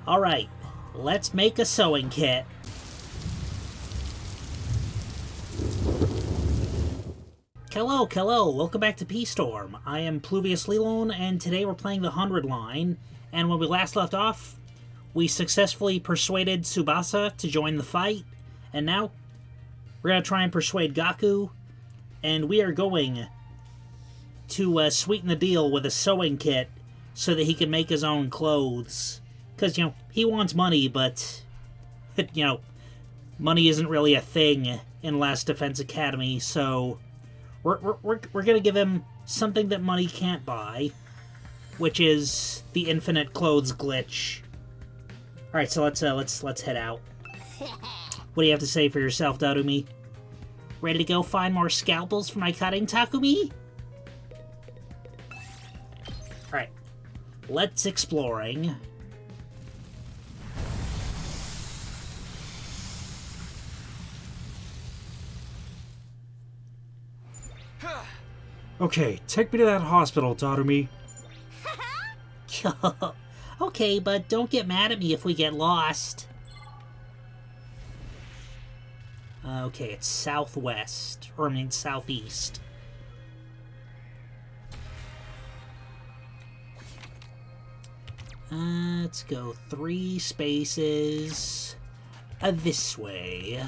Alright, let's make a sewing kit. Hello, welcome back to P-Storm. I am Pluvius Lilon, and today we're playing the 100 line, and when we last left off, we successfully persuaded Tsubasa to join the fight, and now we're going to try and persuade Gaku, and we are going to sweeten the deal with a sewing kit so that he can make his own clothes. Because, he wants money, but, money isn't really a thing in Last Defense Academy, so we're going to give him something that money can't buy, which is the infinite clothes glitch. Alright, so let's head out. What do you have to say for yourself, Darumi? Ready to go find more scalpels for my cutting, Takumi? Alright, let's exploring. Okay, take me to that hospital, Darumi. Okay, but don't get mad at me if we get lost. Okay, it's southwest. Or, southeast. Let's go 3 spaces this way.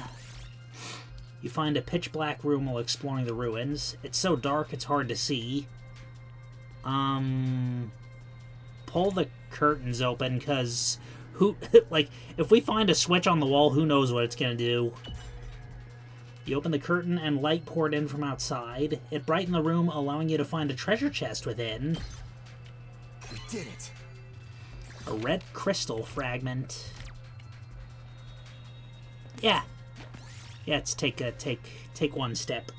You find a pitch-black room while exploring the ruins. It's so dark it's hard to see. Pull the curtains open, because if we find a switch on the wall, who knows what it's gonna do. You open the curtain and light poured in from outside. It brightened the room, allowing you to find a treasure chest within. We did it. A red crystal fragment. Yeah, let's take one step.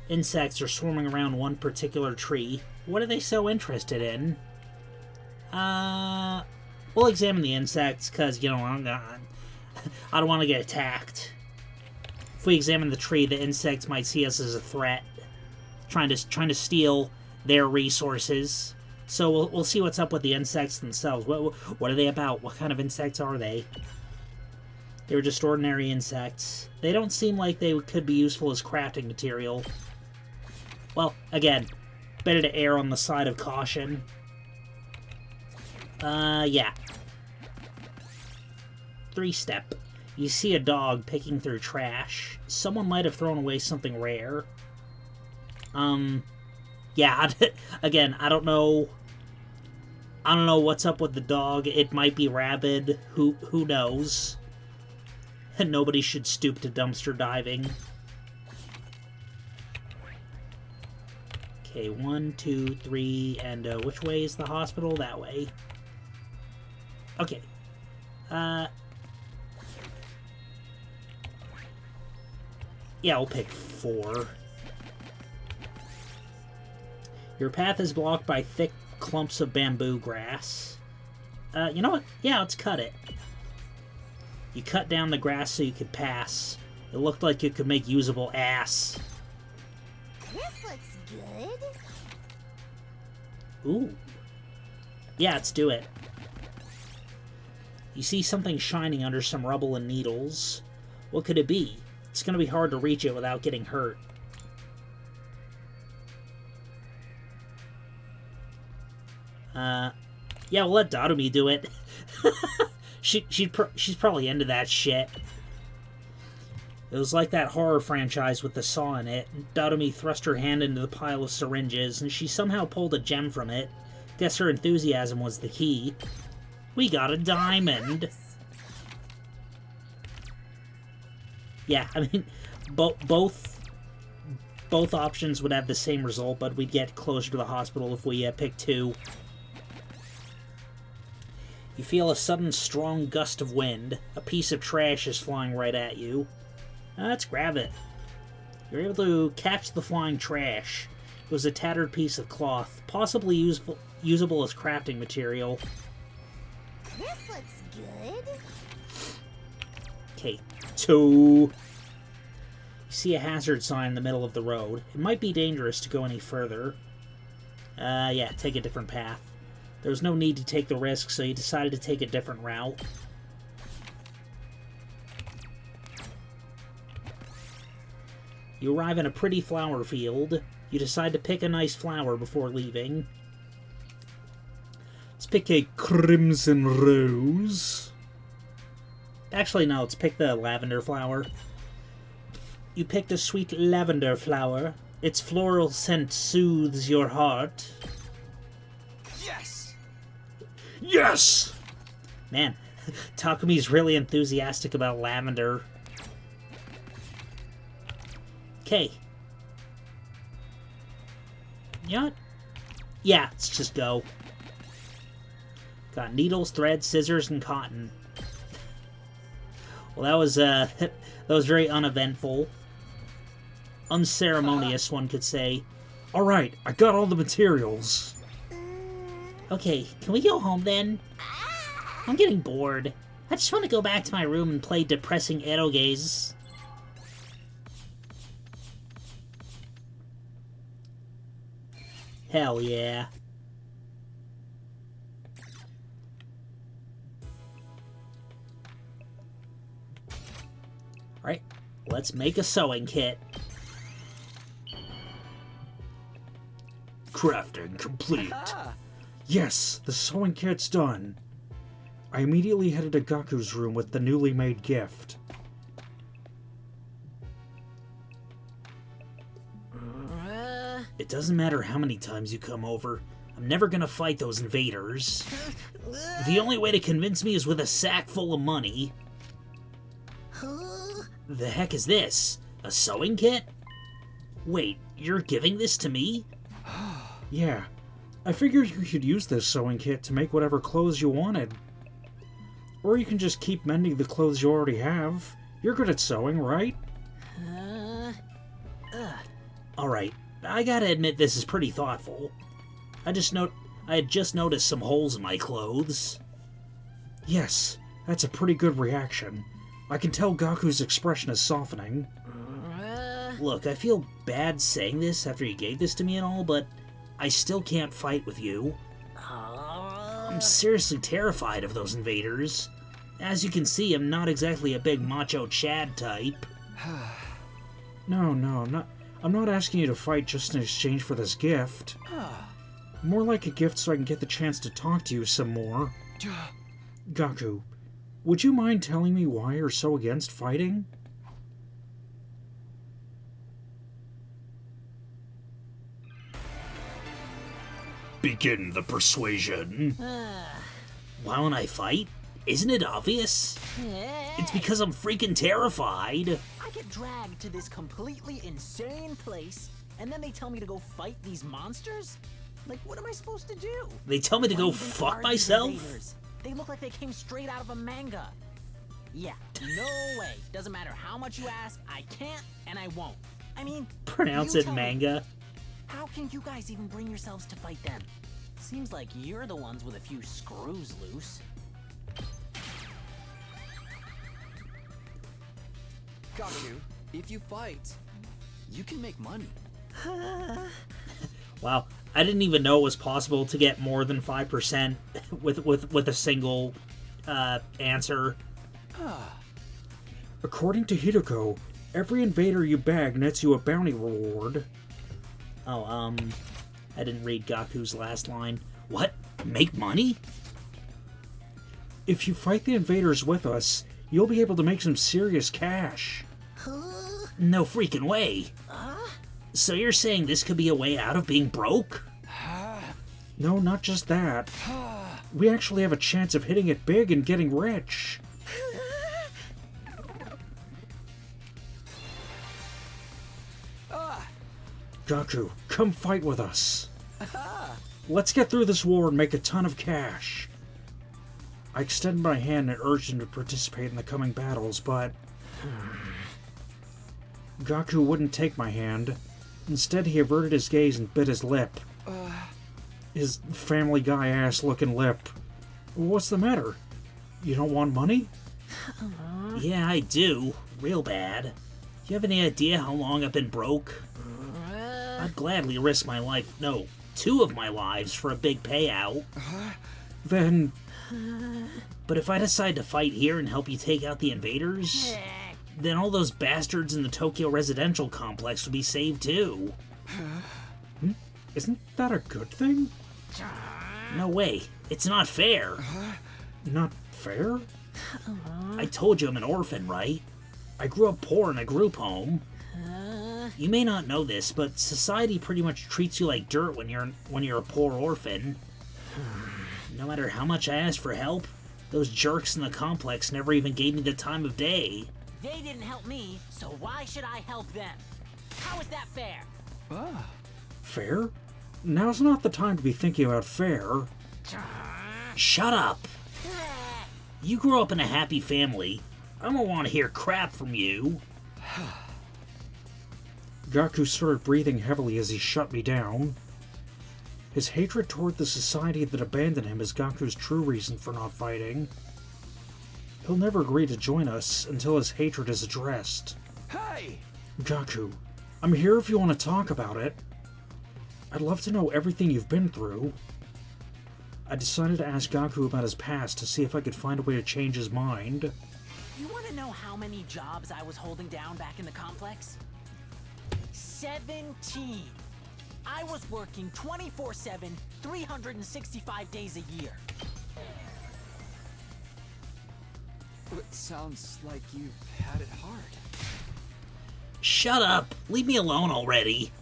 Insects are swarming around one particular tree. What are they so interested in? We'll examine the insects, because, I don't want to get attacked. If we examine the tree, the insects might see us as a threat, trying to steal their resources. So we'll see what's up with the insects themselves. What are they about? What kind of insects are they? They're just ordinary insects. They don't seem like they could be useful as crafting material. Well, again, better to err on the side of caution. Yeah. 3-step. You see a dog picking through trash. Someone might have thrown away something rare. Yeah, again, I don't know what's up with the dog. It might be rabid. Who knows? Nobody should stoop to dumpster diving. Okay, 1, 2, 3, and which way is the hospital? That way. Okay. Yeah, I'll pick 4. Your path is blocked by thick clumps of bamboo grass. You know what? Yeah, let's cut it. You cut down the grass so you could pass. It looked like you could make usable ass. This looks good. Ooh. Yeah, let's do it. You see something shining under some rubble and needles. What could it be? It's going to be hard to reach it without getting hurt. Yeah, we'll let Darumi do it. She's probably into that shit. It was like that horror franchise with the saw in it. Darumi thrust her hand into the pile of syringes, and she somehow pulled a gem from it. Guess her enthusiasm was the key. We got a diamond! Yeah, both options would have the same result, but we'd get closer to the hospital if we pick 2. You feel a sudden strong gust of wind. A piece of trash is flying right at you. Let's grab it. You're able to catch the flying trash. It was a tattered piece of cloth, possibly usable as crafting material. This looks good. Okay, 2. You see a hazard sign in the middle of the road. It might be dangerous to go any further. Yeah, take a different path. There was no need to take the risk, so you decided to take a different route. You arrive in a pretty flower field. You decide to pick a nice flower before leaving. Let's pick a crimson rose. Actually, no, let's pick the lavender flower. You picked a sweet lavender flower. Its floral scent soothes your heart. Yes! Yes! Man, Takumi's really enthusiastic about lavender. Okay. You know what? Yeah, let's just go. Got needles, thread, scissors, and cotton. Well, that was very uneventful. Unceremonious, one could say. Alright, I got all the materials. Okay, can we go home then? I'm getting bored. I just want to go back to my room and play depressing eroges. Hell yeah. Alright, let's make a sewing kit. Crafting complete. Yes, the sewing kit's done. I immediately headed to Gaku's room with the newly made gift. It doesn't matter how many times you come over. I'm never gonna fight those invaders. The only way to convince me is with a sack full of money. The heck is this? A sewing kit? Wait, you're giving this to me? Yeah, I figured you could use this sewing kit to make whatever clothes you wanted. Or you can just keep mending the clothes you already have. You're good at sewing, right? Alright, I gotta admit this is pretty thoughtful. I had just noticed some holes in my clothes. Yes, that's a pretty good reaction. I can tell Gaku's expression is softening. Look, I feel bad saying this after you gave this to me and all, but I still can't fight with you. I'm seriously terrified of those invaders. As you can see, I'm not exactly a big macho Chad type. No, I'm not asking you to fight just in exchange for this gift. More like a gift so I can get the chance to talk to you some more. Gaku, would you mind telling me why you're so against fighting? Begin the persuasion. Why won't I fight? Isn't it obvious? It's because I'm freaking terrified. I get dragged to this completely insane place, and then they tell me to go fight these monsters? Like, what am I supposed to do? They tell me to What go even fuck are these myself? invaders? They look like they came straight out of a manga. Yeah, no way. Doesn't matter how much you ask, I can't and I won't. I mean, Pronounce you it tell me, manga. how can you guys even bring yourselves to fight them? Seems like you're the ones with a few screws loose. Gaku, if you fight, you can make money. Wow, I didn't even know it was possible to get more than 5% with a single answer. According to Hideko, every invader you bag nets you a bounty reward. Oh, I didn't read Gaku's last line. What? Make money? If you fight the invaders with us, you'll be able to make some serious cash. No freaking way. So you're saying this could be a way out of being broke? No, not just that. We actually have a chance of hitting it big and getting rich. Gaku, come fight with us. Let's get through this war and make a ton of cash. I extended my hand and urged him to participate in the coming battles, but Gaku wouldn't take my hand. Instead, he averted his gaze and bit his lip. His Family Guy ass-looking lip. What's the matter? You don't want money? Yeah, I do. Real bad. You have any idea how long I've been broke? I'd gladly risk my life. No, 2 of my lives for a big payout. Then... But if I decide to fight here and help you take out the invaders, then all those bastards in the Tokyo residential complex will be saved too. Isn't that a good thing? No way. It's not fair. Not fair? I told you I'm an orphan, right? I grew up poor in a group home. You may not know this, but society pretty much treats you like dirt when you're a poor orphan. No matter how much I asked for help, those jerks in the complex never even gave me the time of day. They didn't help me, so why should I help them? How is that fair? Fair? Now's not the time to be thinking about fair. Shut up! You grew up in a happy family. I don't want to hear crap from you. Gaku started breathing heavily as he shut me down. His hatred toward the society that abandoned him is Gaku's true reason for not fighting. He'll never agree to join us until his hatred is addressed. Hey! Gaku, I'm here if you want to talk about it. I'd love to know everything you've been through. I decided to ask Gaku about his past to see if I could find a way to change his mind. You want to know how many jobs I was holding down back in the complex? 17. I was working 24/7, 365 days a year. It sounds like you've had it hard. Shut up! Leave me alone already!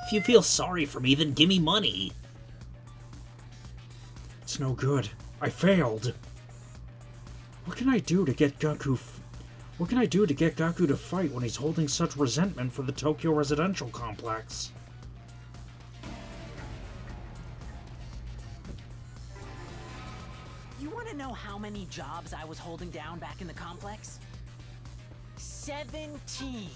If you feel sorry for me, then give me money. It's no good. I failed. What can I do to get Gaku to fight when he's holding such resentment for the Tokyo residential complex? You want to know how many jobs I was holding down back in the complex? 17.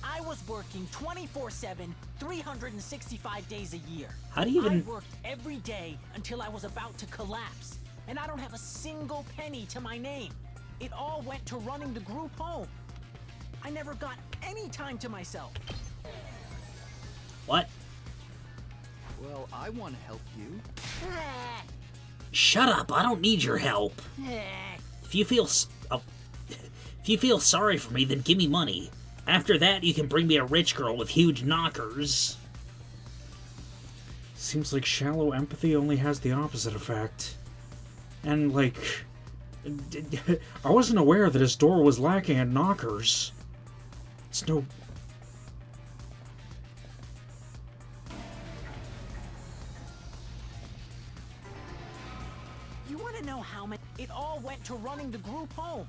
I was working 24/7, 365 days a year. How do you even... I worked every day until I was about to collapse, and I don't have a single penny to my name. It all went to running the group home. I never got any time to myself. What? Well, I want to help you. Shut up! I don't need your help. If you feel sorry for me, then give me money. After that, you can bring me a rich girl with huge knockers. Seems like shallow empathy only has the opposite effect. And, like... I wasn't aware that his door was lacking in knockers. It's no... You want to know how many... It all went to running the group home.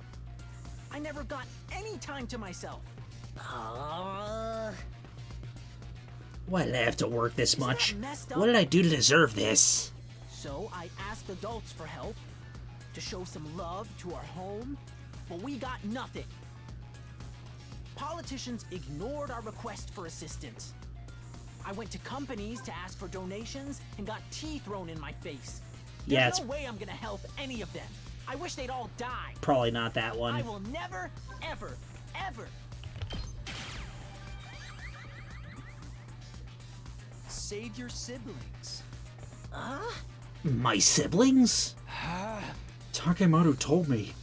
I never got any time to myself. Why did I have to work this much? that messed up? What did I do to deserve this? So I asked adults for help, to show some love to our home, but we got nothing. Politicians ignored our request for assistance. I went to companies to ask for donations and got tea thrown in my face. Yeah, There's it's no way I'm gonna help any of them. I wish they'd all die. probably not that I one. will never, ever, ever. Save your siblings. My siblings? Takemoto told me.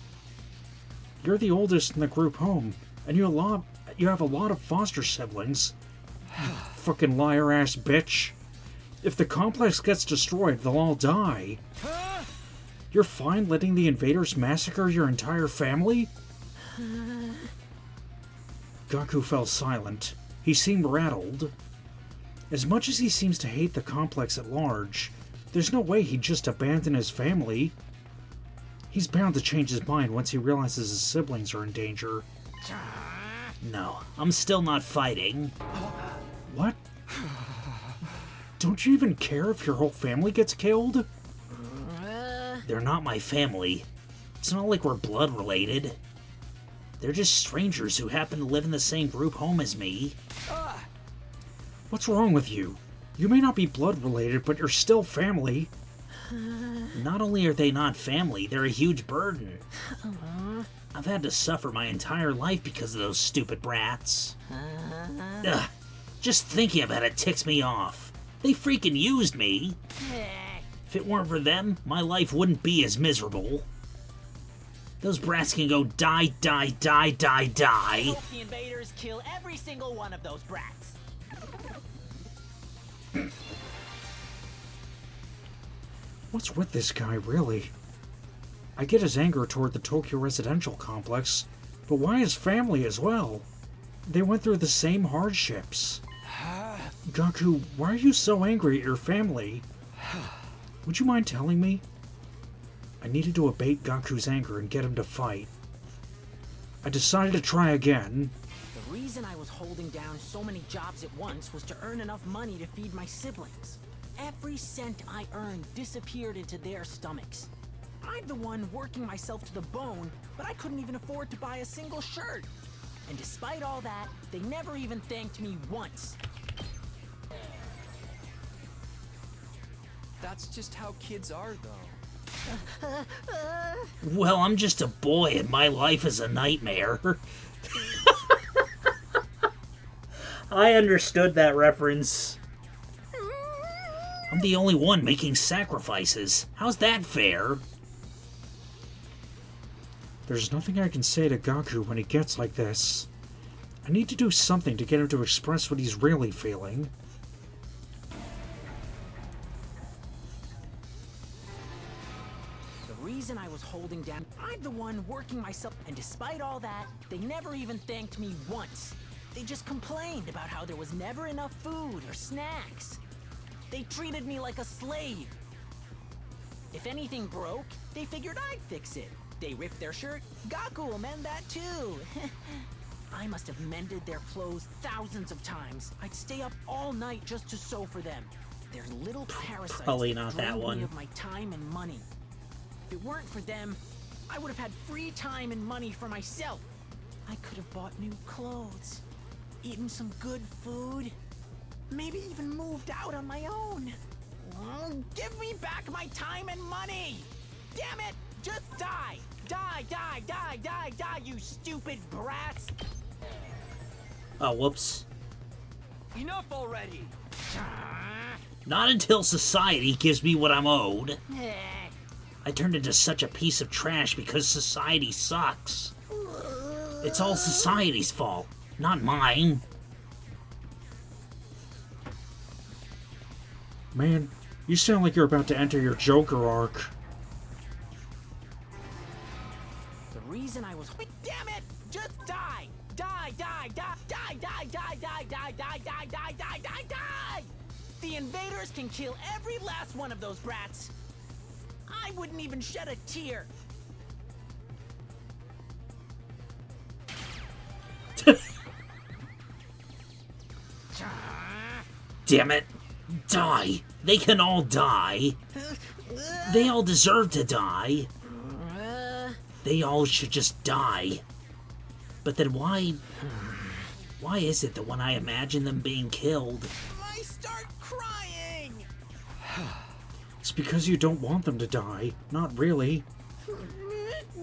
You're the oldest in the group home, and you have a lot of foster siblings. Fucking liar-ass bitch. If the complex gets destroyed, they'll all die. You're fine letting the invaders massacre your entire family? Gaku fell silent. He seemed rattled. As much as he seems to hate the complex at large, there's no way he'd just abandon his family. He's bound to change his mind once he realizes his siblings are in danger. No, I'm still not fighting. What? Don't you even care if your whole family gets killed? They're not my family. It's not like we're blood related. They're just strangers who happen to live in the same group home as me. What's wrong with you? You may not be blood related, but you're still family. Not only are they not family, they're a huge burden. I've had to suffer my entire life because of those stupid brats. Ugh, just thinking about it ticks me off. They freaking used me. If it weren't for them, my life wouldn't be as miserable. Those brats can go die, die, die, die, I die. hope the invaders kill every single one of those brats. What's with this guy, really? I get his anger toward the Tokyo residential complex, but why his family as well? They went through the same hardships. Gaku, why are you so angry at your family? Would you mind telling me? I needed to abate Gaku's anger and get him to fight. I decided to try again. The reason I was holding down so many jobs at once was to earn enough money to feed my siblings. Every cent I earned disappeared into their stomachs. I'm the one working myself to the bone, but I couldn't even afford to buy a single shirt. And despite all that, they never even thanked me once. That's just how kids are, though. Well, I'm just a boy and my life is a nightmare. I understood that reference. I'm the only one making sacrifices. How's that fair? There's nothing I can say to Gaku when he gets like this. I need to do something to get him to express what he's really feeling. The reason I was holding down, I'm the one working myself, and despite all that, they never even thanked me once. They just complained about how there was never enough food or snacks. They treated me like a slave. If anything broke, they figured I'd fix it. They ripped their shirt, Gaku will mend that too. I must have mended their clothes thousands of times. I'd stay up all night just to sew for them. They're little parasites. Probably not that drained one. me of my time and money. If it weren't for them, I would have had free time and money for myself. I could have bought new clothes, eaten some good food, maybe even moved out on my own. Give me back my time and money! Damn it! Just die! Die, die, die, die, die, you stupid brats! Oh, whoops. Enough already! Not until society gives me what I'm owed. I turned into such a piece of trash because society sucks. It's all society's fault, not mine. Man, you sound like you're about to enter your Joker arc. The reason I was... Damn it! Just die! Die, die, die, die, die, die, die, die, die, die, die, die, die, die! The invaders can kill every last one of those brats. I wouldn't even shed a tear. Damn it. Die. They can all die. They all deserve to die. They all should just die. But then why is it that when I imagine them being killed... I start crying! It's because you don't want them to die. Not really.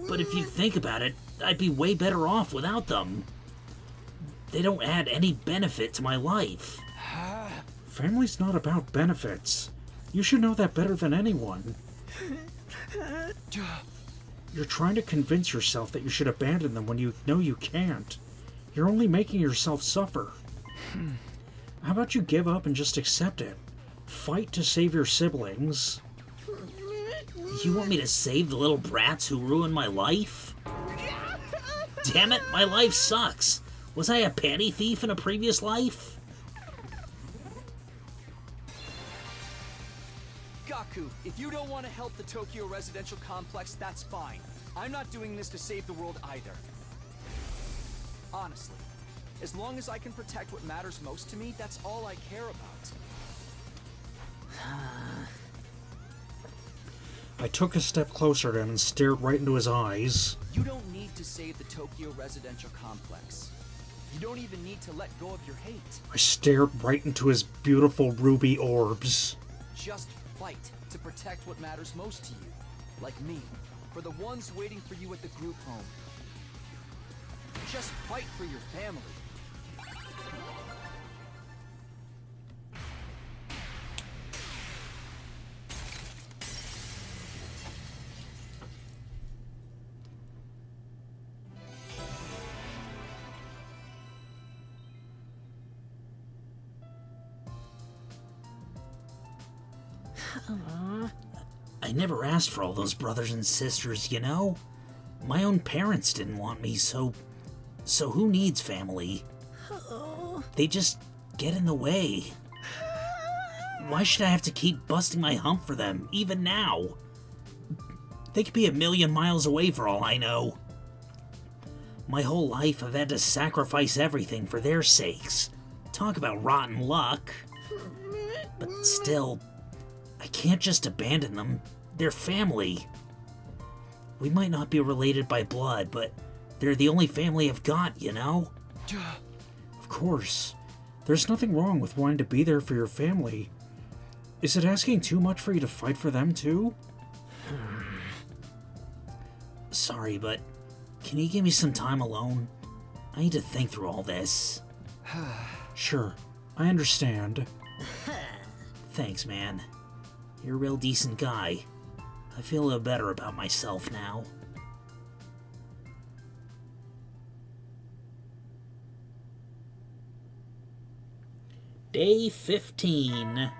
But if you think about it, I'd be way better off without them. They don't add any benefit to my life. Family's not about benefits. You should know that better than anyone. You're trying to convince yourself that you should abandon them when you know you can't. You're only making yourself suffer. How about you give up and just accept it? Fight to save your siblings. You want me to save the little brats who ruined my life? Damn it, my life sucks. Was I a panty thief in a previous life? Gaku, if you don't want to help the Tokyo residential complex, that's fine. I'm not doing this to save the world either. Honestly, as long as I can protect what matters most to me, that's all I care about. I took a step closer to him and stared right into his eyes. You don't need to save the Tokyo residential complex. You don't even need to let go of your hate. I stared right into his beautiful ruby orbs. Just fight to protect what matters most to you. Like me, for the ones waiting for you at the group home. Just fight for your family. I never asked for all those brothers and sisters, you know? My own parents didn't want me, so who needs family? They just get in the way. Why should I have to keep busting my hump for them, even now? They could be a million miles away for all I know. My whole life I've had to sacrifice everything for their sakes. Talk about rotten luck. But still, I can't just abandon them. They're family. We might not be related by blood, but they're the only family I've got, you know? Of course. There's nothing wrong with wanting to be there for your family. Is it asking too much for you to fight for them, too? Sorry, but can you give me some time alone? I need to think through all this. Sure, I understand. Thanks, man. You're a real decent guy. I feel a little better about myself now. Day 15.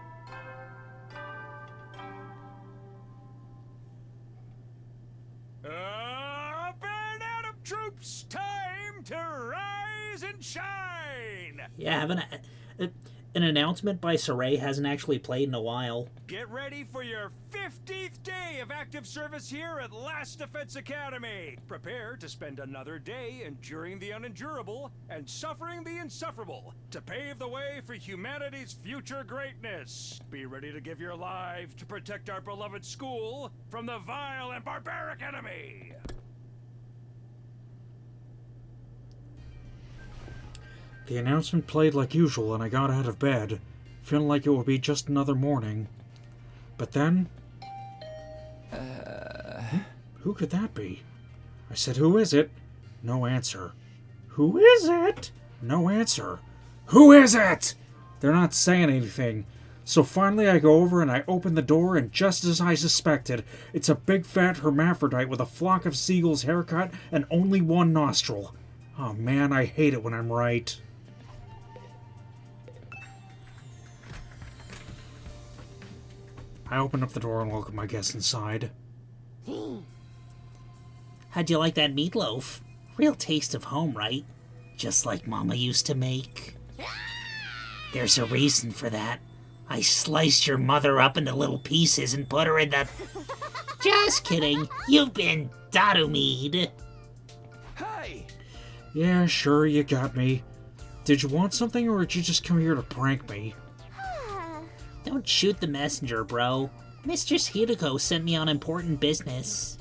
Band Adam troops, time to rise and shine! Yeah, an announcement by Saray hasn't actually played in a while. Get ready for your 50th day of active service here at Last Defense Academy. Prepare to spend another day enduring the unendurable and suffering the insufferable to pave the way for humanity's future greatness. Be ready to give your life to protect our beloved school from the vile and barbaric enemy. The announcement played like usual and I got out of bed, feeling like it would be just another morning. But then... Who could that be? I said, "Who is it?" No answer. "Who is it?" No answer. "Who is it?" They're not saying anything. So finally I go over and I open the door, and just as I suspected, it's a big fat hermaphrodite with a flock of seagulls haircut and only one nostril. Oh man, I hate it when I'm right. I open up the door and welcome my guests inside. How'd you like that meatloaf? Real taste of home, right? Just like Mama used to make. There's a reason for that. I sliced your mother up into little pieces and put her in the... Just kidding. You've been Darumed. Hey! Yeah, sure, you got me. Did you want something, or did you just come here to prank me? Don't shoot the messenger, bro. Mistress Hiroko sent me on important business.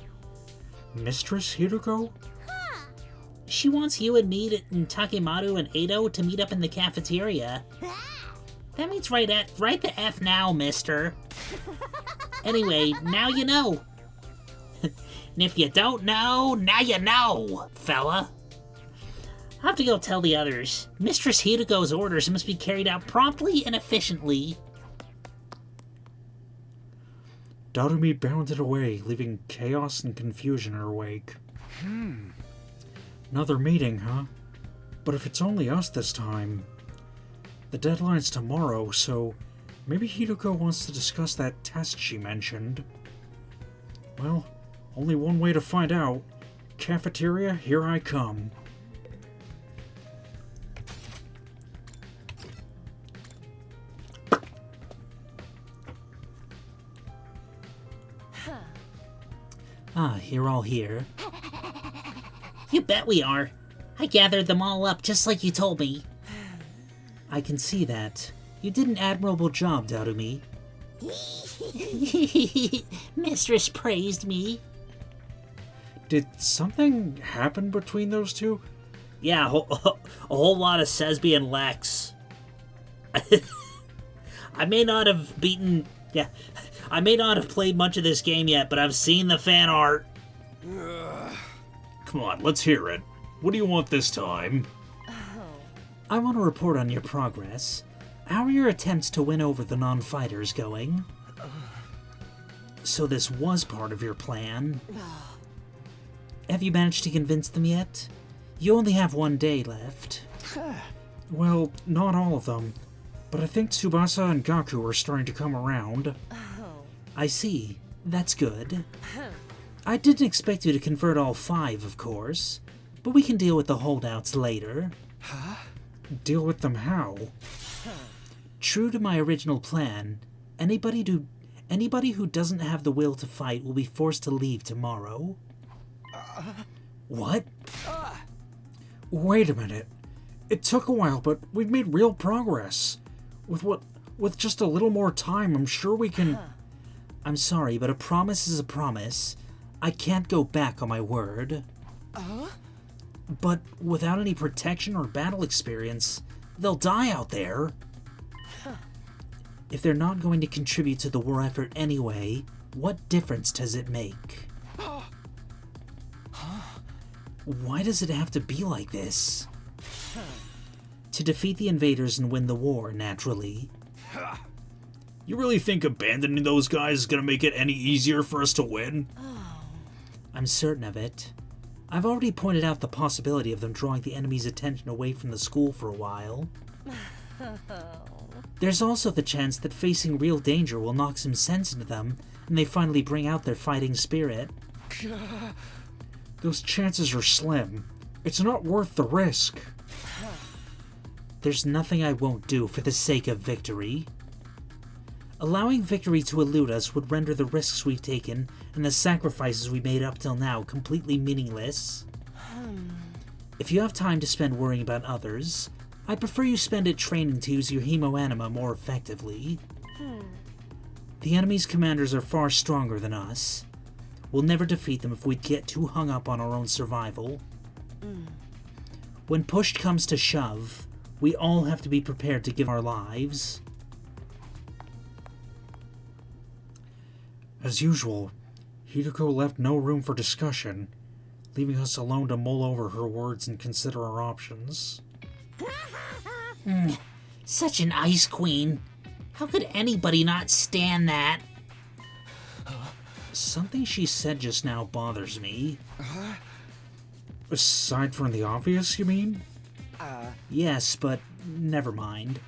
Mistress Hiroko? She wants you and me and Takemaru and Edo to meet up in the cafeteria. That means right the F now, mister. Anyway, now you know. And if you don't know, now you know, fella. I'll have to go tell the others. Mistress Hiroko's orders must be carried out promptly and efficiently. Darumi bounded away, leaving chaos and confusion in her wake. Another meeting, huh? But if it's only us this time... The deadline's tomorrow, so maybe Hiroko wants to discuss that test she mentioned. Well, only one way to find out. Cafeteria, here I come. Ah, you're all here. You bet we are. I gathered them all up just like you told me. I can see that. You did an admirable job, Darumi. Mistress praised me. Did something happen between those two? Yeah, a whole lot of Sesby and Lex. I may not have beaten... Yeah, I may not have played much of this game yet, but I've seen the fan art. Come on, let's hear it. What do you want this time? I want to report on your progress. How are your attempts to win over the non-fighters going? So this was part of your plan? Have you managed to convince them yet? You only have one day left. Well, not all of them. But I think Tsubasa and Gaku are starting to come around. I see. That's good. I didn't expect you to convert all 5, of course, but we can deal with the holdouts later. Deal with them how? True to my original plan, anybody who doesn't have the will to fight will be forced to leave tomorrow. What? Wait a minute. It took a while, but we've made real progress. With just a little more time, I'm sure we can... I'm sorry, but a promise is a promise. I can't go back on my word. But without any protection or battle experience, they'll die out there. If they're not going to contribute to the war effort anyway, what difference does it make? Why does it have to be like this? To defeat the invaders and win the war, naturally. You really think abandoning those guys is gonna make it any easier for us to win? I'm certain of it. I've already pointed out the possibility of them drawing the enemy's attention away from the school for a while. There's also the chance that facing real danger will knock some sense into them, and they finally bring out their fighting spirit. Those chances are slim. It's not worth the risk. There's nothing I won't do for the sake of victory. Allowing victory to elude us would render the risks we've taken and the sacrifices we made up till now completely meaningless. If you have time to spend worrying about others, I prefer you spend it training to use your hemo-anima more effectively. The enemy's commanders are far stronger than us. We'll never defeat them if we get too hung up on our own survival. When push comes to shove, we all have to be prepared to give our lives. As usual, Hideko left no room for discussion, leaving us alone to mull over her words and consider our options. Such an ice queen. How could anybody not stand that? Something she said just now bothers me. Aside from the obvious, you mean? Yes, but never mind.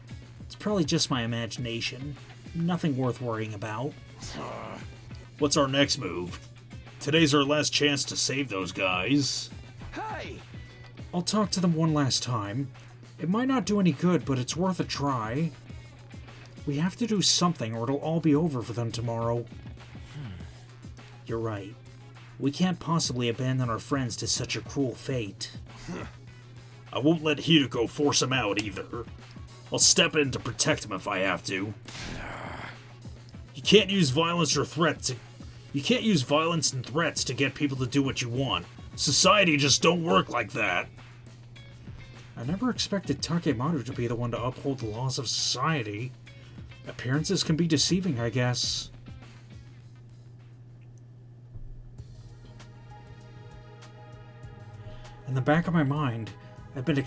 It's probably just my imagination. Nothing worth worrying about. What's our next move? Today's our last chance to save those guys. Hey! I'll talk to them one last time. It might not do any good, but it's worth a try. We have to do something or it'll all be over for them tomorrow. You're right. We can't possibly abandon our friends to such a cruel fate. I won't let Hideko force him out either. I'll step in to protect him if I have to. You can't use violence and threats to get people to do what you want. Society just don't work like that. I never expected Takemaru to be the one to uphold the laws of society. Appearances can be deceiving, I guess. In the back of my mind, I've been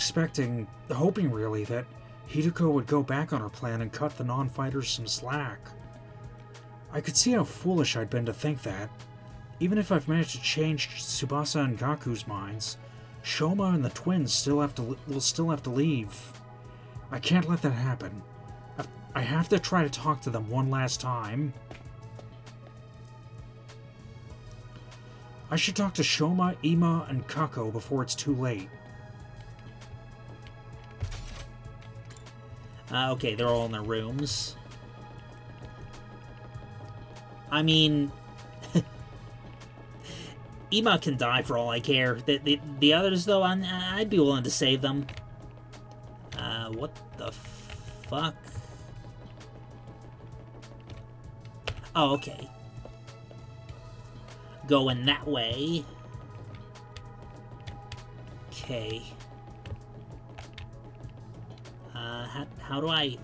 hoping really, that Hideko would go back on her plan and cut the non-fighters some slack. I could see how foolish I'd been to think that. Even if I've managed to change Tsubasa and Gaku's minds, Shoma and the twins will still have to leave. I can't let that happen. I have to try to talk to them one last time. I should talk to Shoma, Ima, and Kako before it's too late. Okay, they're all in their rooms. I mean, Ima can die for all I care. The others, though, I'd be willing to save them. What the fuck? Oh, okay. Going that way. Okay. How do I...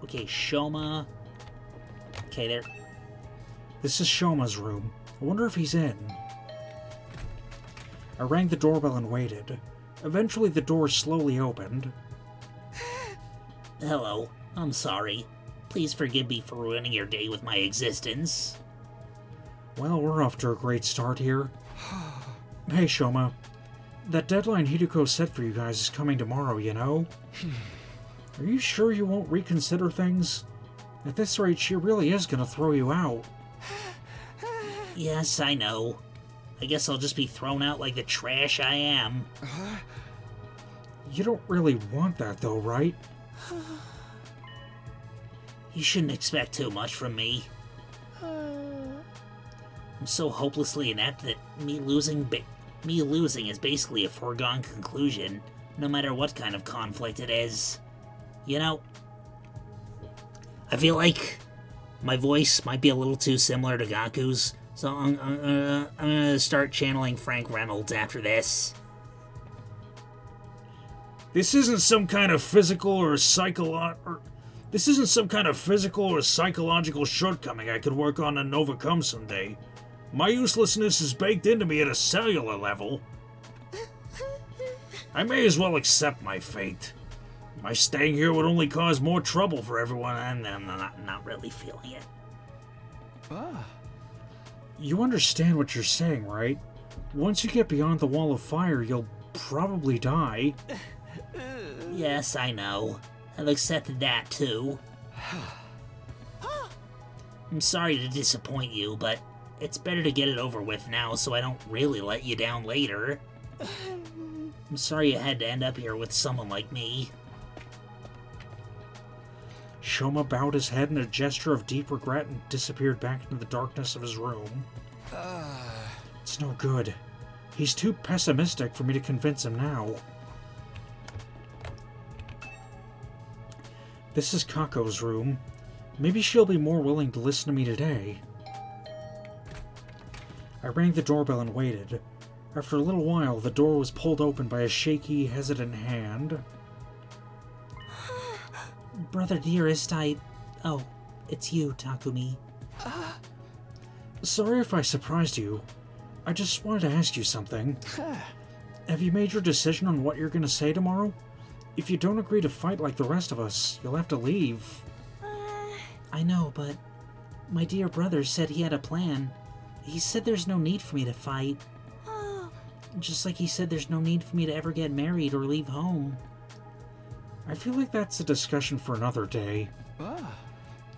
Okay, Shoma... Okay, there. This is Shoma's room. I wonder if he's in. I rang the doorbell and waited. Eventually the door slowly opened. Hello. I'm sorry. Please forgive me for ruining your day with my existence. Well, we're off to a great start here. Hey, Shoma. That deadline Hideko set for you guys is coming tomorrow, you know? Are you sure you won't reconsider things? At this rate, she really is gonna throw you out. Yes, I know. I guess I'll just be thrown out like the trash I am. You don't really want that though, right? You shouldn't expect too much from me. I'm so hopelessly inept that me losing is basically a foregone conclusion, no matter what kind of conflict it is. You know, I feel like my voice might be a little too similar to Gaku's, so I'm gonna start channeling Frank Reynolds after this. This isn't some kind of physical or psychological shortcoming I could work on and overcome someday. My uselessness is baked into me at a cellular level. I may as well accept my fate. My staying here would only cause more trouble for everyone, and I'm not really feeling it. You understand what you're saying, right? Once you get beyond the wall of fire, you'll probably die. Yes, I know. I've accepted that, too. I'm sorry to disappoint you, but it's better to get it over with now so I don't really let you down later. I'm sorry you had to end up here with someone like me. Shoma bowed his head in a gesture of deep regret and disappeared back into the darkness of his room. It's no good. He's too pessimistic for me to convince him now. This is Kako's room. Maybe she'll be more willing to listen to me today. I rang the doorbell and waited. After a little while, the door was pulled open by a shaky, hesitant hand. Brother dearest, Oh, it's you, Takumi. Sorry if I surprised you. I just wanted to ask you something. Have you made your decision on what you're going to say tomorrow? If you don't agree to fight like the rest of us, you'll have to leave. I know, but my dear brother said he had a plan. He said there's no need for me to fight. Just like he said there's no need for me to ever get married or leave home. I feel like that's a discussion for another day.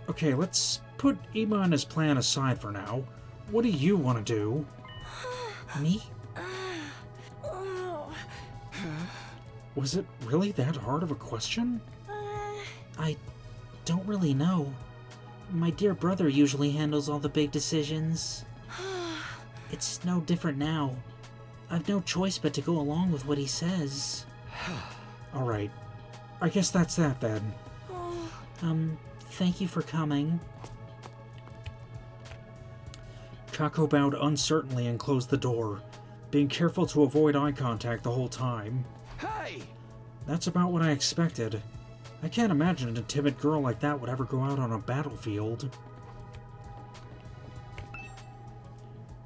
Okay, let's put Ima and his plan aside for now. What do you want to do? Me? Was it really that hard of a question? I don't really know. My dear brother usually handles all the big decisions. It's no different now. I've no choice but to go along with what he says. Alright. I guess that's that then. Thank you for coming. Kako bowed uncertainly and closed the door, being careful to avoid eye contact the whole time. Hey! That's about what I expected. I can't imagine a timid girl like that would ever go out on a battlefield.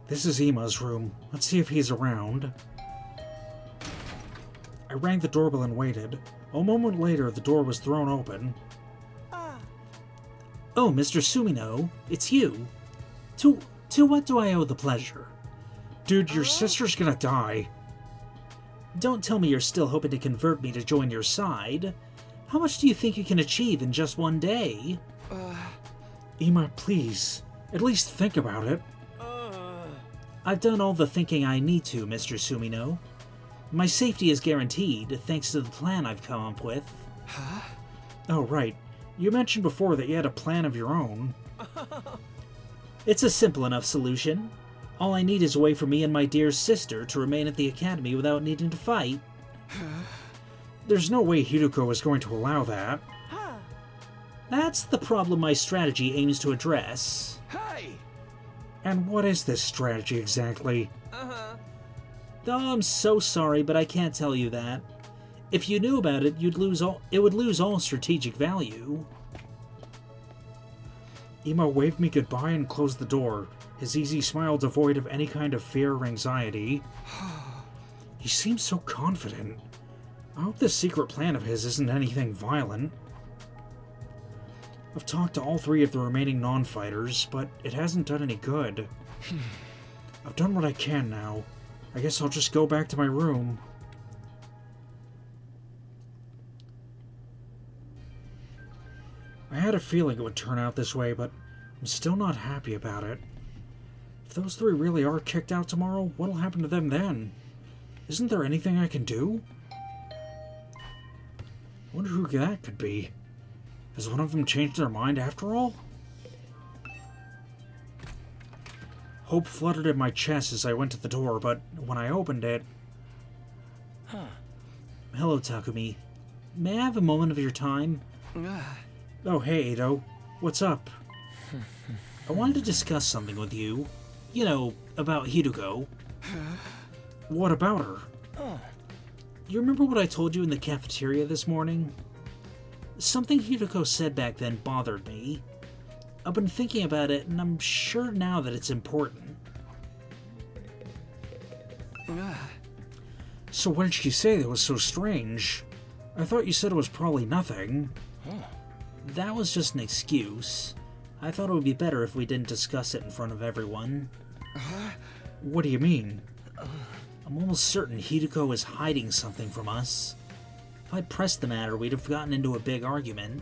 This is Ima's room. Let's see if he's around. I rang the doorbell and waited. A moment later, the door was thrown open. Oh, Mr. Sumino, it's you. To what do I owe the pleasure? Dude, your sister's gonna die. Don't tell me you're still hoping to convert me to join your side. How much do you think you can achieve in just one day? Ima, please. At least think about it. I've done all the thinking I need to, Mr. Sumino. My safety is guaranteed, thanks to the plan I've come up with. Oh, right. You mentioned before that you had a plan of your own. It's a simple enough solution. All I need is a way for me and my dear sister to remain at the academy without needing to fight. There's no way Hideko is going to allow that. That's the problem my strategy aims to address. Hey! And what is this strategy exactly? Oh, I'm so sorry, but I can't tell you that. If you knew about it, it would lose all strategic value. Ima waved me goodbye and closed the door, his easy smile devoid of any kind of fear or anxiety. He seems so confident. I hope this secret plan of his isn't anything violent. I've talked to all three of the remaining non-fighters, but it hasn't done any good. I've done what I can now. I guess I'll just go back to my room. I had a feeling it would turn out this way, but I'm still not happy about it. If those three really are kicked out tomorrow, what'll happen to them then? Isn't there anything I can do? Wonder who that could be. Has one of them changed their mind after all? Hope fluttered in my chest as I went to the door, but when I opened it... Hello, Takumi. May I have a moment of your time? Oh, hey, Ado. What's up? I wanted to discuss something with you. You know, about Hiruko. What about her? You remember what I told you in the cafeteria this morning? Something Hiruko said back then bothered me. I've been thinking about it, and I'm sure now that it's important. So what did she say that was so strange? I thought you said it was probably nothing. That was just an excuse. I thought it would be better if we didn't discuss it in front of everyone. What do you mean? I'm almost certain Hiruko is hiding something from us. If I'd pressed the matter, we'd have gotten into a big argument.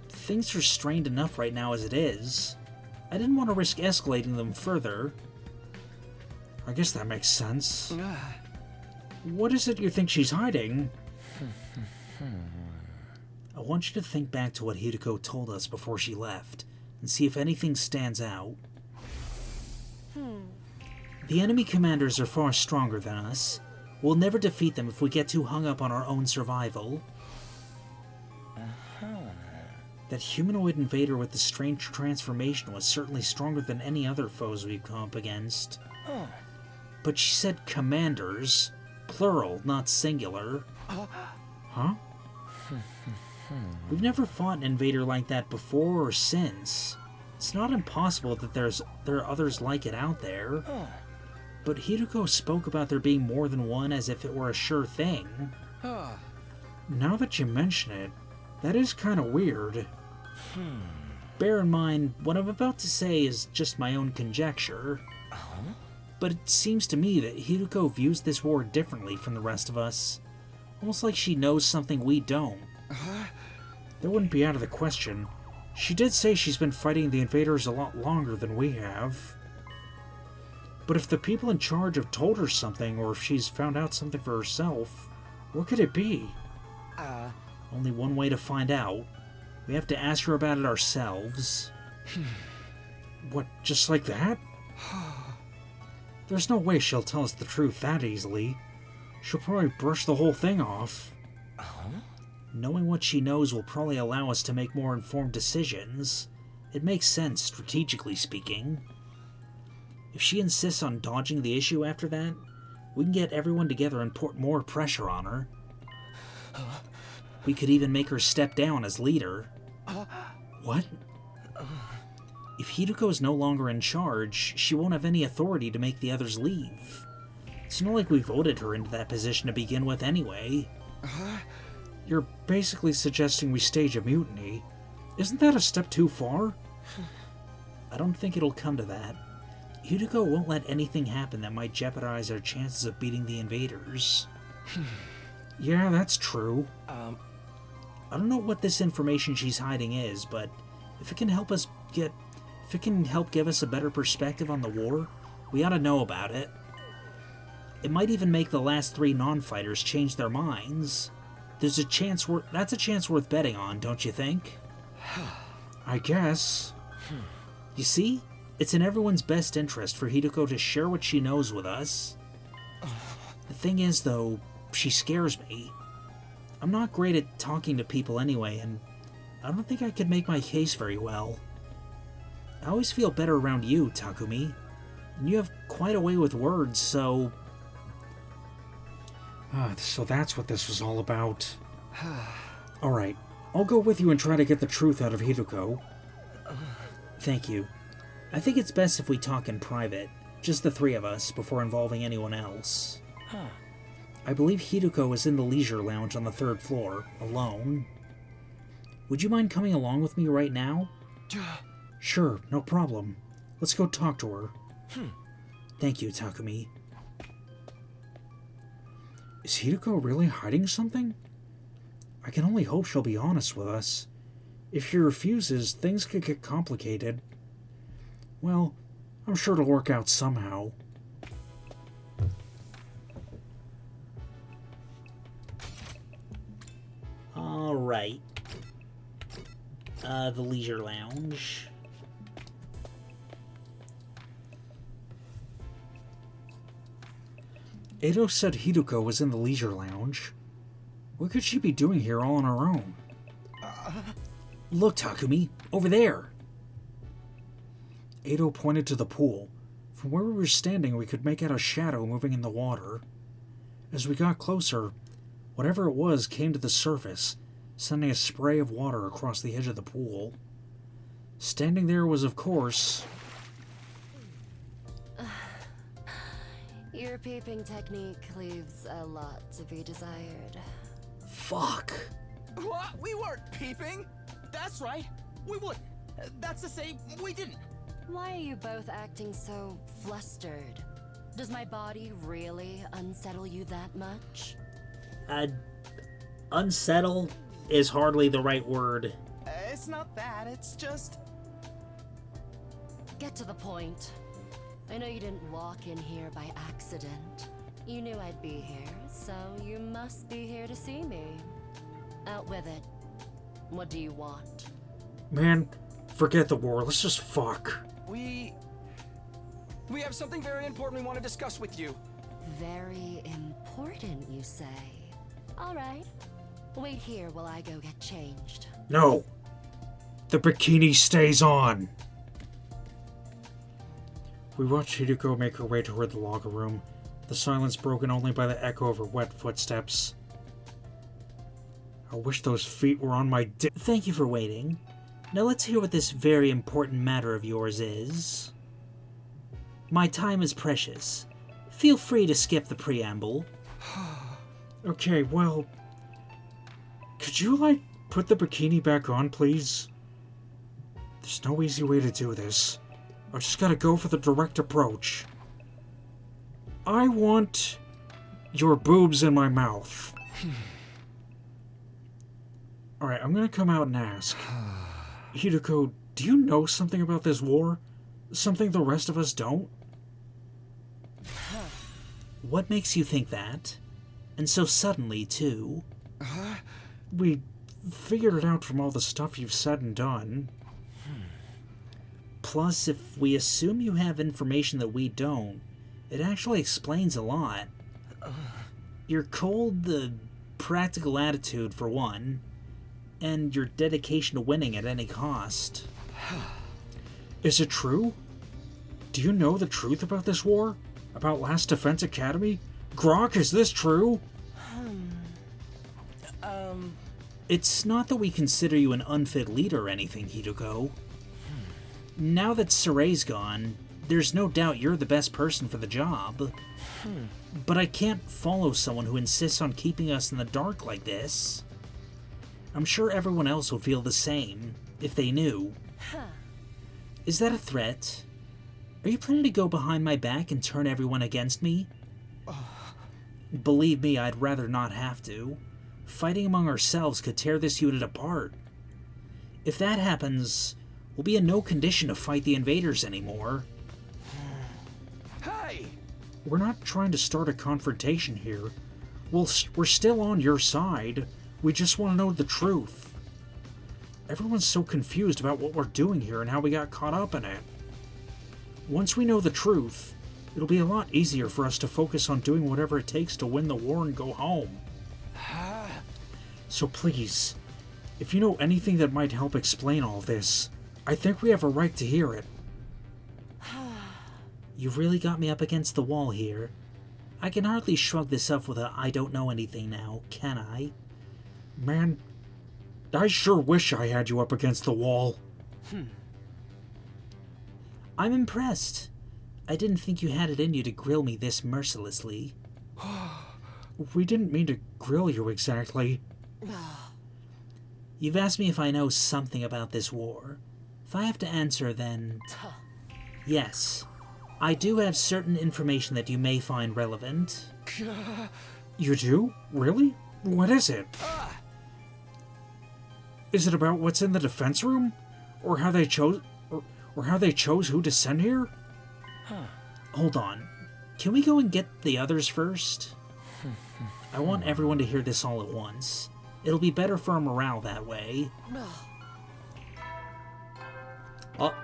Things are strained enough right now as it is. I didn't want to risk escalating them further. I guess that makes sense. What is it you think she's hiding? I want you to think back to what Hiruko told us before she left, and see if anything stands out. The enemy commanders are far stronger than us. We'll never defeat them if we get too hung up on our own survival. That humanoid invader with the strange transformation was certainly stronger than any other foes we've come up against. But she said commanders, plural, not singular. Huh? We've never fought an invader like that before or since. It's not impossible that there are others like it out there. But Hiruko spoke about there being more than one as if it were a sure thing. Now that you mention it, that is kind of weird. Bear in mind, what I'm about to say is just my own conjecture. But it seems to me that Hiruko views this war differently from the rest of us. Almost like she knows something we don't. That wouldn't be out of the question. She did say she's been fighting the invaders a lot longer than we have. But if the people in charge have told her something, or if she's found out something for herself, what could it be? Only one way to find out. We have to ask her about it ourselves. What, just like that? There's no way she'll tell us the truth that easily. She'll probably brush the whole thing off. Knowing what she knows will probably allow us to make more informed decisions. It makes sense, strategically speaking. If she insists on dodging the issue after that, we can get everyone together and put more pressure on her. We could even make her step down as leader. What? If Hiruko is no longer in charge, she won't have any authority to make the others leave. It's not like we voted her into that position to begin with anyway. You're basically suggesting we stage a mutiny. Isn't that a step too far? I don't think it'll come to that. Hiruko won't let anything happen that might jeopardize our chances of beating the invaders. Yeah, that's true. I don't know what this information she's hiding is, but if it can help give us a better perspective on the war, we ought to know about it. It might even make the last three non-fighters change their minds. That's a chance worth betting on, don't you think? I guess. You see? It's in everyone's best interest for Hiruko to share what she knows with us. The thing is, though, she scares me. I'm not great at talking to people anyway, and I don't think I could make my case very well. I always feel better around you, Takumi. And you have quite a way with words, so... So that's what this was all about. Alright, I'll go with you and try to get the truth out of Hiruko. Thank you. I think it's best if we talk in private, just the three of us, before involving anyone else. I believe Hiruko is in the leisure lounge on the 3rd floor, alone. Would you mind coming along with me right now? Sure, no problem. Let's go talk to her. Thank you, Takumi. Is Hiruko really hiding something? I can only hope she'll be honest with us. If he refuses, things could get complicated. Well, I'm sure it'll work out somehow. Alright. The Leisure Lounge. Edo said Hideko was in the Leisure Lounge. What could she be doing here all on her own? Look, Takumi, over there. Edo pointed to the pool. From where we were standing, we could make out a shadow moving in the water. As we got closer, whatever it was came to the surface, sending a spray of water across the edge of the pool. Standing there was, of course... Your peeping technique leaves a lot to be desired. Fuck. What? We weren't peeping! That's right, we wouldn't. That's to say, we didn't. Why are you both acting so flustered? Does my body really unsettle you that much? Unsettle is hardly the right word. It's not that, it's just... Get to the point. I know you didn't walk in here by accident. You knew I'd be here, so you must be here to see me. Out with it. What do you want? Man, forget the war, let's just fuck. We have something very important we want to discuss with you. Very important, you say? Alright. Wait here while I go get changed. No! The bikini stays on! We watched Hideko make her way toward the locker room, the silence broken only by the echo of her wet footsteps. I wish those feet were on my dick. Thank you for waiting. Now let's hear what this very important matter of yours is. My time is precious. Feel free to skip the preamble. Okay, well... Could you, put the bikini back on, please? There's no easy way to do this. I just gotta go for the direct approach. I want... your boobs in my mouth. Alright, I'm gonna come out and ask. Hideko, do you know something about this war? Something the rest of us don't? What makes you think that? And so suddenly, too? We figured it out from all the stuff you've said and done. Plus, if we assume you have information that we don't, it actually explains a lot. Your cold, practical attitude, for one, and your dedication to winning at any cost. Is it true? Do you know the truth about this war? About Last Defense Academy? Grok, is this true? It's not that we consider you an unfit leader or anything, Hideko. Now that Saray's gone, there's no doubt you're the best person for the job. But I can't follow someone who insists on keeping us in the dark like this. I'm sure everyone else would feel the same, if they knew. Is that a threat? Are you planning to go behind my back and turn everyone against me? Believe me, I'd rather not have to. Fighting among ourselves could tear this unit apart. If that happens, we'll be in no condition to fight the invaders anymore. Hey! We're not trying to start a confrontation here. We're still on your side. We just want to know the truth. Everyone's so confused about what we're doing here and how we got caught up in it. Once we know the truth, it'll be a lot easier for us to focus on doing whatever it takes to win the war and go home. So please, if you know anything that might help explain all this, I think we have a right to hear it. You've really got me up against the wall here. I can hardly shrug this off with a I don't know anything now, can I? Man, I sure wish I had you up against the wall. I'm impressed. I didn't think you had it in you to grill me this mercilessly. We didn't mean to grill you exactly. You've asked me if I know something about this war. If I have to answer, then... yes. I do have certain information that you may find relevant. You do? Really? What is it? Is it about what's in the defense room? Or how they chose... Or how they chose who to send here? Hold on. Can we go and get the others first? I want everyone to hear this all at once. It'll be better for our morale that way. Oh.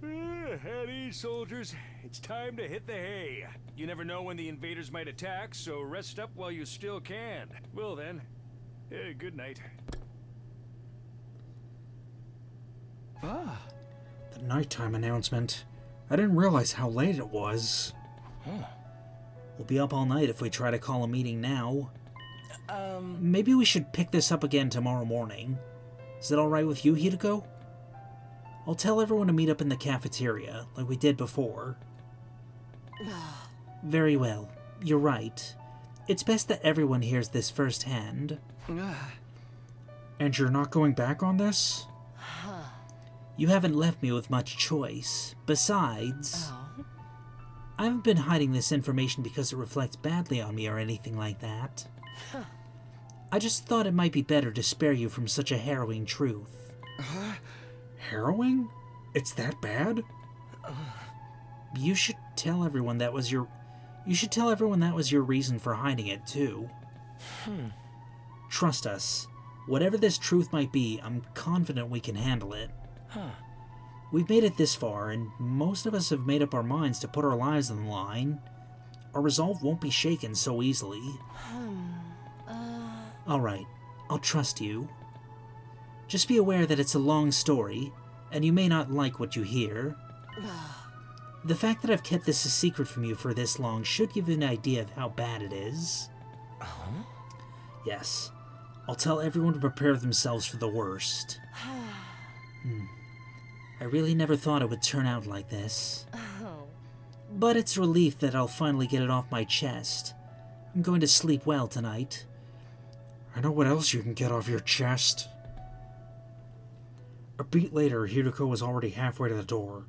At ease, soldiers. It's time to hit the hay. You never know when the invaders might attack, so rest up while you still can. Well then, good night. The nighttime announcement. I didn't realize how late it was. We'll be up all night if we try to call a meeting now. Maybe we should pick this up again tomorrow morning. Is that alright with you, Hideko? I'll tell everyone to meet up in the cafeteria, like we did before. Very well. You're right. It's best that everyone hears this firsthand. And you're not going back on this? You haven't left me with much choice. Besides, I haven't been hiding this information because it reflects badly on me or anything like that. I just thought it might be better to spare you from such a harrowing truth. Harrowing? It's that bad? You should tell everyone that was your... You should tell everyone that was your reason for hiding it, too. Trust us. Whatever this truth might be, I'm confident we can handle it. We've made it this far, and most of us have made up our minds to put our lives on the line. Our resolve won't be shaken so easily. Alright, I'll trust you. Just be aware that it's a long story, and you may not like what you hear. The fact that I've kept this a secret from you for this long should give you an idea of how bad it is. Yes, I'll tell everyone to prepare themselves for the worst. I really never thought it would turn out like this. But it's a relief that I'll finally get it off my chest. I'm going to sleep well tonight. I know what else you can get off your chest. A beat later, Hideko was already halfway to the door.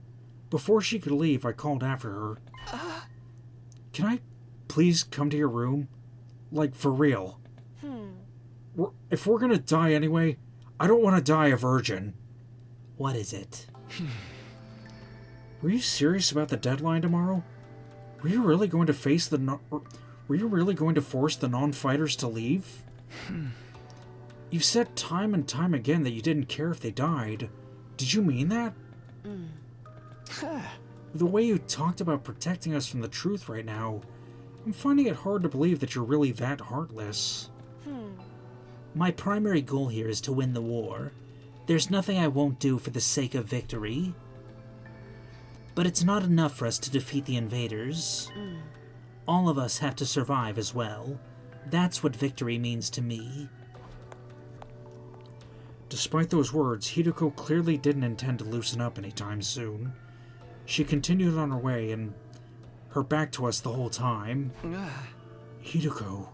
Before she could leave, I called after her. Can I please come to your room? Like, for real. If we're gonna die anyway, I don't want to die a virgin. What is it? Were you serious about the deadline tomorrow? Were you really going to face the Were you really going to force the non-fighters to leave? You've said time and time again that you didn't care if they died. Did you mean that? The way you talked about protecting us from the truth right now, I'm finding it hard to believe that you're really that heartless. My primary goal here is to win the war. There's nothing I won't do for the sake of victory. But it's not enough for us to defeat the invaders. All of us have to survive as well. That's what victory means to me. Despite those words, Hideko clearly didn't intend to loosen up anytime soon. She continued on her way and her back to us the whole time. Hideko.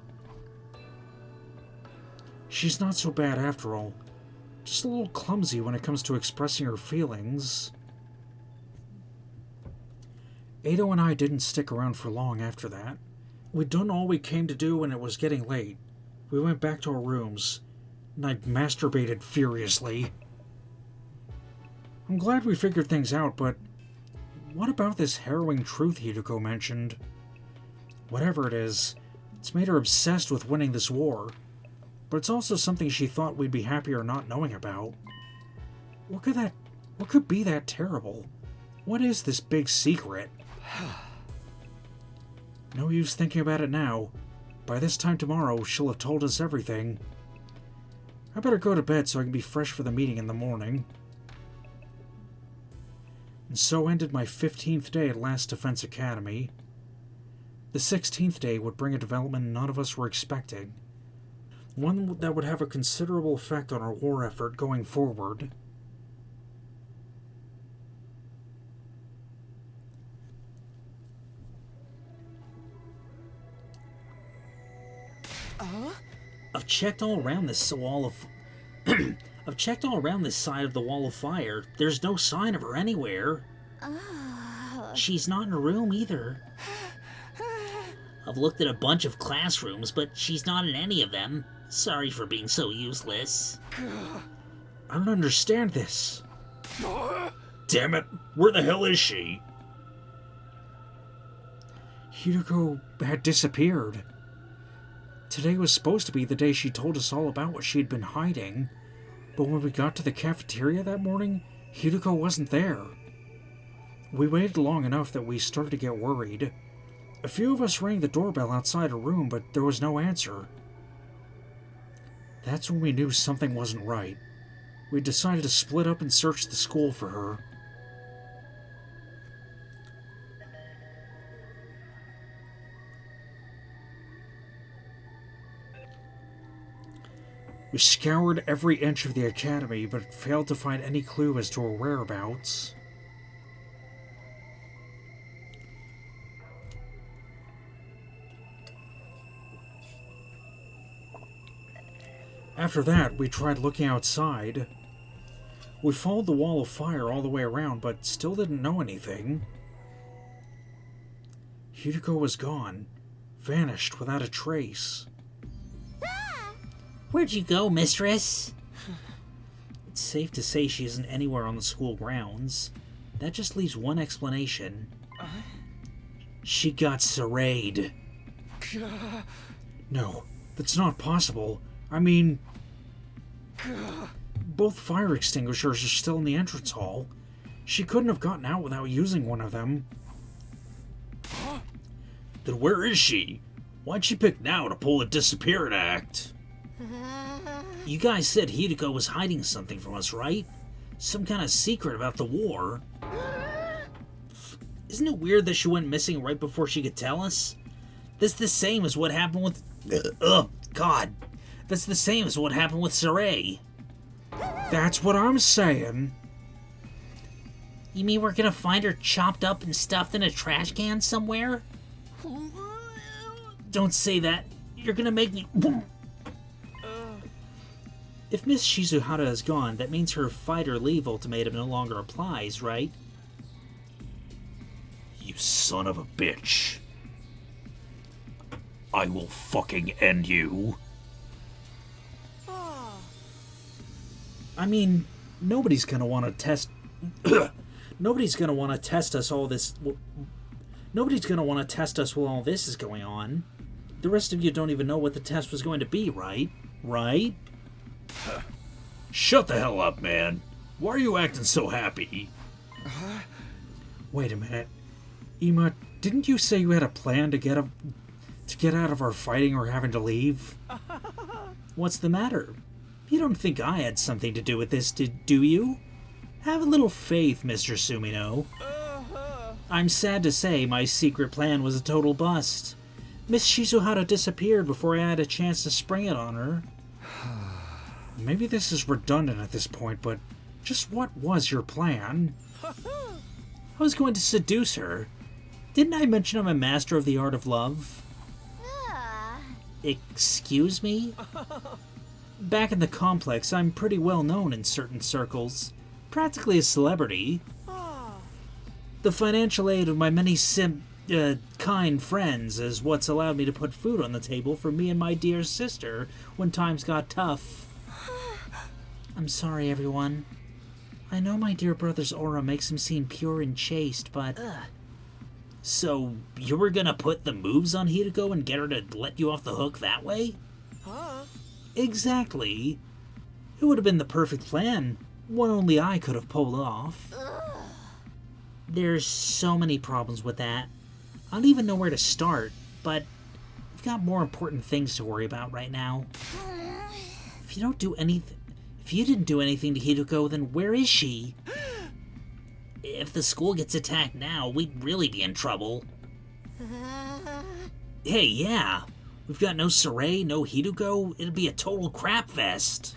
She's not so bad after all. Just a little clumsy when it comes to expressing her feelings. Ado and I didn't stick around for long after that. We'd done all we came to do and it was getting late. We went back to our rooms, and I masturbated furiously. I'm glad we figured things out, but what about this harrowing truth Hideko mentioned? Whatever it is, it's made her obsessed with winning this war. But it's also something she thought we'd be happier not knowing about. What could be that terrible? What is this big secret? No use thinking about it now. By this time tomorrow, she'll have told us everything. I better go to bed so I can be fresh for the meeting in the morning. And so ended my 15th day at Last Defense Academy. The 16th day would bring a development none of us were expecting. One that would have a considerable effect on our war effort going forward. I've checked all around this wall of... I've checked all around this side of the wall of fire. There's no sign of her anywhere. She's not in her room either. I've looked at a bunch of classrooms, but she's not in any of them. Sorry for being so useless. I don't understand this. Damn it, where the hell is she? Hideko had disappeared. Today was supposed to be the day she told us all about what she had been hiding, but when we got to the cafeteria that morning, Hideko wasn't there. We waited long enough that we started to get worried. A few of us rang the doorbell outside her room, but there was no answer. That's when we knew something wasn't right. We decided to split up and search the school for her. We scoured every inch of the academy, but failed to find any clue as to her whereabouts. After that, we tried looking outside. We followed the wall of fire all the way around, but still didn't know anything. Hideko was gone, vanished without a trace. Where'd you go, mistress? It's safe to say she isn't anywhere on the school grounds. That just leaves one explanation. She got surreyed. No, that's not possible. I mean, both fire extinguishers are still in the entrance hall. She couldn't have gotten out without using one of them. Then where is she? Why'd she pick now to pull a disappearing act? You guys said Hideko was hiding something from us, right? Some kind of secret about the war. Isn't it weird that she went missing right before she could tell us? That's the same as what happened with... God. That's the same as what happened with Saray. That's what I'm saying. You mean we're gonna find her chopped up and stuffed in a trash can somewhere? Don't say that. You're gonna make me... If Miss Shizuhara is gone, that means her fight or leave ultimatum no longer applies, right? You son of a bitch. I will fucking end you. I mean, nobody's gonna want to test... Nobody's gonna want to test us all this... Nobody's gonna want to test us while all this is going on. The rest of you don't even know what the test was going to be, right? Right? Shut the hell up, man. Why are you acting so happy? Wait a minute. Ima, didn't you say you had a plan to get out of our fighting or having to leave? What's the matter? You don't think I had something to do with this, do you? Have a little faith, Mr. Sumino. I'm sad to say my secret plan was a total bust. Miss Shizuhara disappeared before I had a chance to spring it on her. Maybe this is redundant at this point, but just what was your plan? I was going to seduce her. Didn't I mention I'm a master of the art of love? Excuse me? Back in the complex, I'm pretty well known in certain circles. Practically a celebrity. The financial aid of my many kind friends is what's allowed me to put food on the table for me and my dear sister when times got tough. I'm sorry, everyone. I know my dear brother's aura makes him seem pure and chaste, but... So, you were gonna put the moves on Hideko and get her to let you off the hook that way? Exactly. It would have been the perfect plan. One only I could have pulled off. There's so many problems with that. I don't even know where to start, but I've got more important things to worry about right now. If you didn't do anything to Hideko, then where is she? If the school gets attacked now, we'd really be in trouble. Hey, yeah. We've got no Saray, no Hideko. It'd be a total crap fest.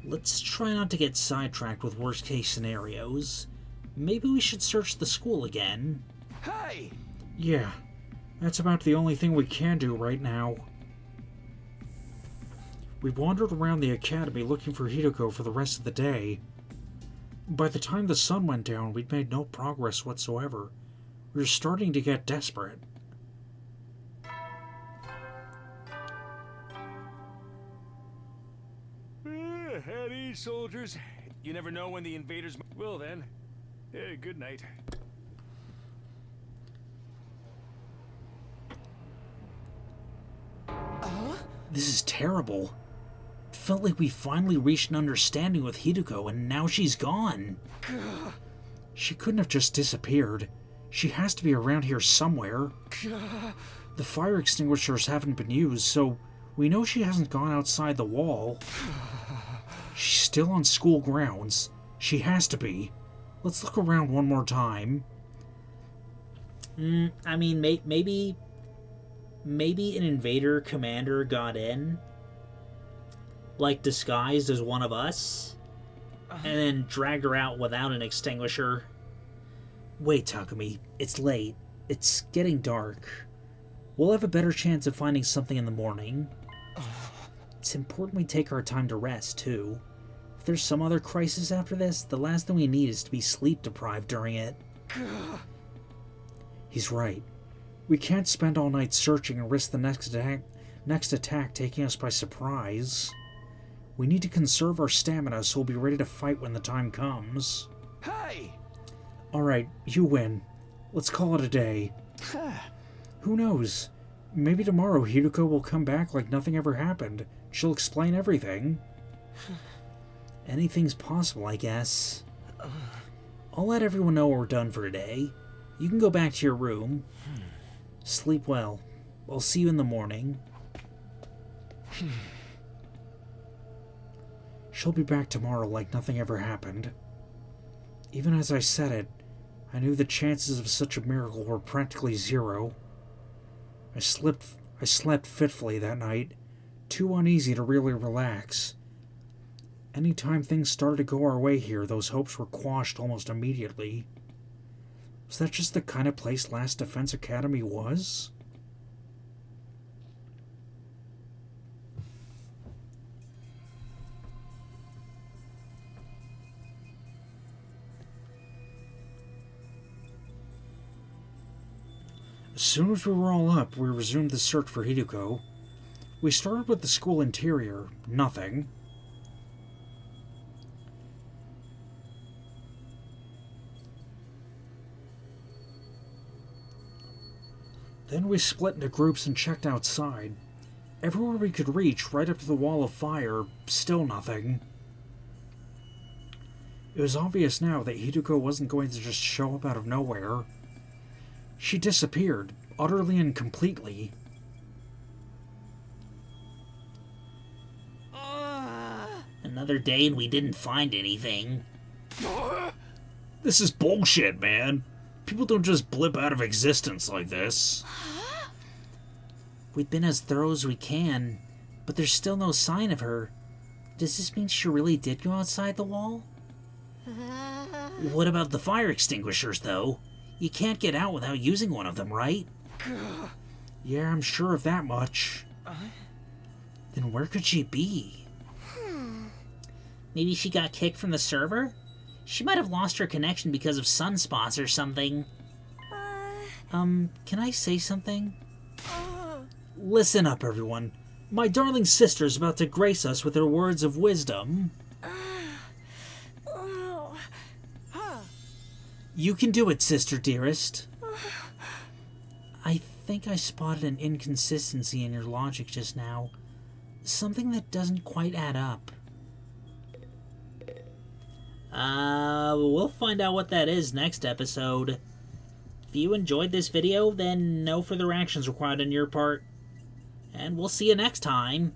Let's try not to get sidetracked with worst-case scenarios. Maybe we should search the school again. Hey! Yeah, that's about the only thing we can do right now. We wandered around the academy looking for Hideko for the rest of the day. By the time the sun went down, we'd made no progress whatsoever. We were starting to get desperate. easy, soldiers. You never know when the invaders... Well then, good night. This is terrible. It felt like we finally reached an understanding with Hideko, and now she's gone. She couldn't have just disappeared. She has to be around here somewhere. The fire extinguishers haven't been used, so we know she hasn't gone outside the wall. She's still on school grounds. She has to be. Let's look around one more time. I mean, maybe an invader commander got in, like disguised as one of us, and then dragged her out without an extinguisher. Wait, Takumi. It's late. It's getting dark. We'll have a better chance of finding something in the morning. It's important we take our time to rest, too. If there's some other crisis after this, the last thing we need is to be sleep-deprived during it. He's right. We can't spend all night searching and risk the next attack taking us by surprise. We need to conserve our stamina so we'll be ready to fight when the time comes. Hey! Alright, you win. Let's call it a day. Who knows? Maybe tomorrow Hideko will come back like nothing ever happened. She'll explain everything. Anything's possible, I guess. I'll let everyone know we're done for today. You can go back to your room. Sleep well. I'll see you in the morning. She'll be back tomorrow like nothing ever happened. Even as I said it, I knew the chances of such a miracle were practically zero. I slept fitfully that night, too uneasy to really relax. Anytime things started to go our way here, those hopes were quashed almost immediately. Was that just the kind of place Last Defense Academy was? As soon as we were all up, we resumed the search for Hideko. We started with the school interior. Nothing. Then we split into groups and checked outside. Everywhere we could reach, right up to the wall of fire, still nothing. It was obvious now that Hideko wasn't going to just show up out of nowhere. She disappeared, utterly and completely. Another day and we didn't find anything. This is bullshit, man. People don't just blip out of existence like this. We've been as thorough as we can, but there's still no sign of her. Does this mean she really did go outside the wall? What about the fire extinguishers, though? You can't get out without using one of them, right? Yeah, I'm sure of that much. Then where could she be? Maybe she got kicked from the server? She might have lost her connection because of sunspots or something. Can I say something? Listen up, everyone. My darling sister's about to grace us with her words of wisdom. You can do it, sister dearest. I think I spotted an inconsistency in your logic just now. Something that doesn't quite add up. We'll find out what that is next episode. If you enjoyed this video, then no further actions required on your part. And we'll see you next time.